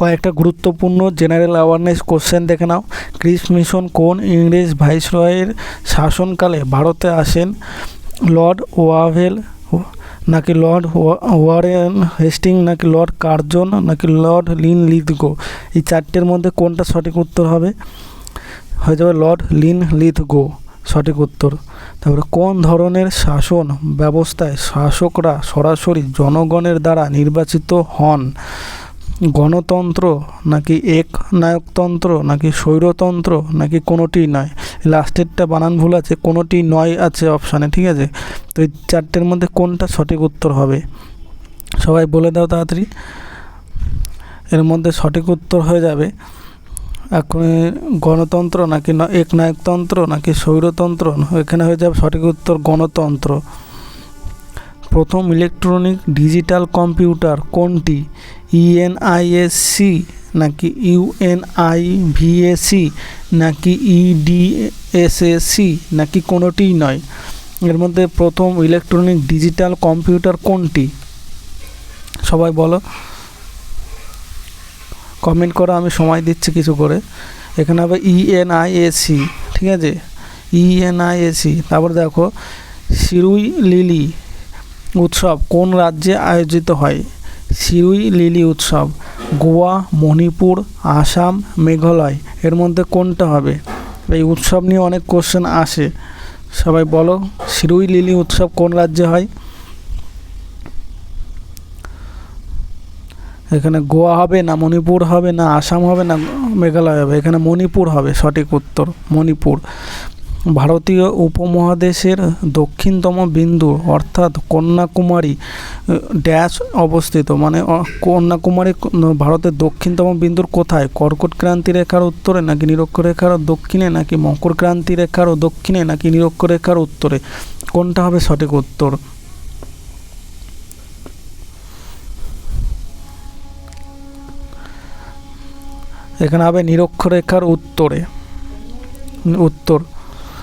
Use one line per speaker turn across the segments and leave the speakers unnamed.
কয়েকটা গুরুত্বপূর্ণ general awareness question দেখে নাও। ক্রিস মিশন কোন ইংরেজ ভাইসরয়ের শাসনকালে ভারতে আসেন? লর্ড ওয়াভেল নাকি লর্ড ওয়ারেন হেস্টিং নাকি লর্ড কার্জন নাকি লর্ড লিনলিথগো? এই চারটের মধ্যে কোনটা সঠিক উত্তর হবে? হয়ে যাবে লর্ড লিনলিথগো সঠিক উত্তর। তারপরে কোন ধরনের শাসন ব্যবস্থায় শাসকরা সরাসরি জনগণের দ্বারা নির্বাচিত হন? গণতন্ত্র নাকি একনায়কতন্ত্র নাকি স্বৈরতন্ত্র নাকি কোনোটি নয়? লাস্টেরটা বানান ভুল আছে, কোনোটি নয় আছে অপশানে, ঠিক আছে? তো এই চারটের মধ্যে কোনটা সঠিক উত্তর হবে সবাই বলে দাও তাড়াতাড়ি। এর মধ্যে সঠিক উত্তর হয়ে যাবে এখন গণতন্ত্র নাকি একনায়কতন্ত্র নাকি স্বৈরতন্ত্র। এখানে হয়ে যাবে সঠিক উত্তর গণতন্ত্র। প্রথম ইলেকট্রনিক ডিজিটাল কম্পিউটার কোনটি? ইএনআইএসসি নাকি ইউএনআইভিএসি নাকি ইডিএসএসি নাকি কোনোটিই নয়? এর মধ্যে প্রথম ইলেকট্রনিক ডিজিটাল কম্পিউটার কোনটি? সবাই বলো, কমেন্ট করো, আমি সময় দিচ্ছি কিছু করে। এখানে হবে ইএনআইএসি, ঠিক আছে? ইএনআইএসি। তারপর দেখো সিরুই লিলি উৎসব কোন রাজ্যে আয়োজিত হয়? সিরুই লিলি উৎসব গোয়া, মণিপুর, আসাম, মেঘালয়। এর মধ্যে কোনটা হবে? এই উৎসব নিয়ে অনেক কোশ্চেন আসে, সবাই বলো সিরুই লিলি উৎসব কোন রাজ্যে হয়? এখানে গোয়া হবে না মণিপুর হবে না আসাম হবে না মেঘালয় হবে? এখানে মণিপুর হবে সঠিক উত্তর, মণিপুর। ভারতীয় উপমহাদেশের দক্ষিণতম বিন্দু অর্থাৎ কন্যাকুমারী ড্যাশ অবস্থিত? মানে কন্যাকুমারী ভারতের দক্ষিণতম বিন্দুর কোথায়? কর্কট ক্রান্তি রেখার উত্তরে নাকি নিরক্ষরেখার দক্ষিণে নাকি মকর ক্রান্তি রেখার দক্ষিণে নাকি নিরক্ষরেখার উত্তরে? কোনটা হবে সঠিক উত্তর? এখানে হবে নিরক্ষরেখার উত্তরে উত্তর।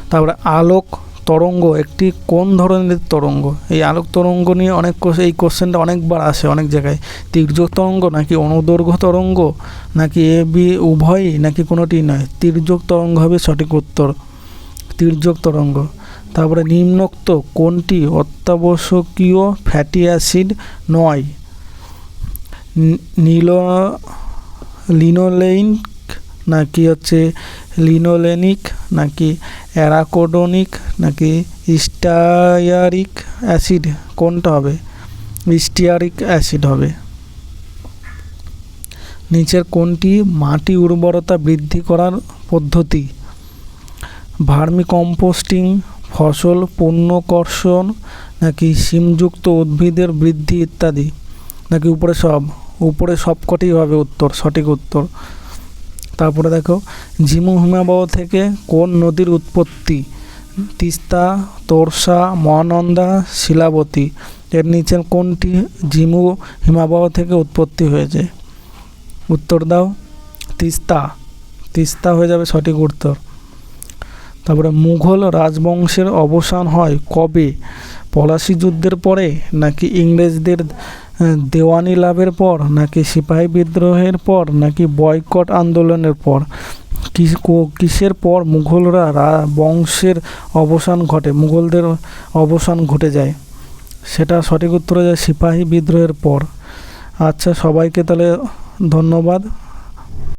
তারপরে আলোক তরঙ্গ একটি কোন ধরনের তরঙ্গ? এই আলোক তরঙ্গ নিয়ে অনেক এই কোশ্চেনটা অনেকবার আসে অনেক জায়গায়। তির্যক তরঙ্গ নাকি অনুদৈর্ঘ্য তরঙ্গ নাকি এ বি উভয়ই নাকি কোনোটি নয়? তির্যক তরঙ্গ হবে সঠিক উত্তর, তির্যক তরঙ্গ। তারপরে নিম্নোক্ত কোনটি অত্যাবশ্যকীয় ফ্যাটি অ্যাসিড নয়? লিনোলেইক নাকি হচ্ছে লিনোলেনিক নাকি অ্যারাকোডোনিক নাকি স্টিয়ারিক অ্যাসিড? কোনটা হবে? স্টিয়ারিক অ্যাসিড হবে। নিচের কোনটি মাটি উর্বরতা বৃদ্ধি করার পদ্ধতি? ভার্মি কম্পোস্টিং, ফসল পুনর্কর্ষণ নাকি শিমযুক্ত উদ্ভিদের বৃদ্ধি ইত্যাদি নাকি উপরে সব? উপরে সবকটি হবে উত্তর, সঠিক উত্তর। তারপরে দেখো ঝিমু হিমবাহ থেকে কোন নদীর উৎপত্তি? তিস্তা, তোরসা, মহানন্দা, শিলাবতী। এর নিচের কোনটি ঝিমু হিমবাহ থেকে উৎপত্তি হয়েছে? উত্তর দাও। তিস্তা, তিস্তা হয়ে যাবে সঠিক উত্তর। তারপরে মুঘল রাজবংশের অবসান হয় কবে? পলাশী যুদ্ধের পরে নাকি ইংরেজদের দেওয়ানি লাভের পর নাকি সিপাহী বিদ্রোহের পর নাকি বয়কট আন্দোলনের পর? কিসের পর মুঘলরা বংশের অবসান ঘটে, মুঘলদের অবসান ঘটে যায়? সেটা সঠিক উত্তর হয়ে যায় সিপাহী বিদ্রোহের পর। আচ্ছা, সবাইকে তাহলে ধন্যবাদ।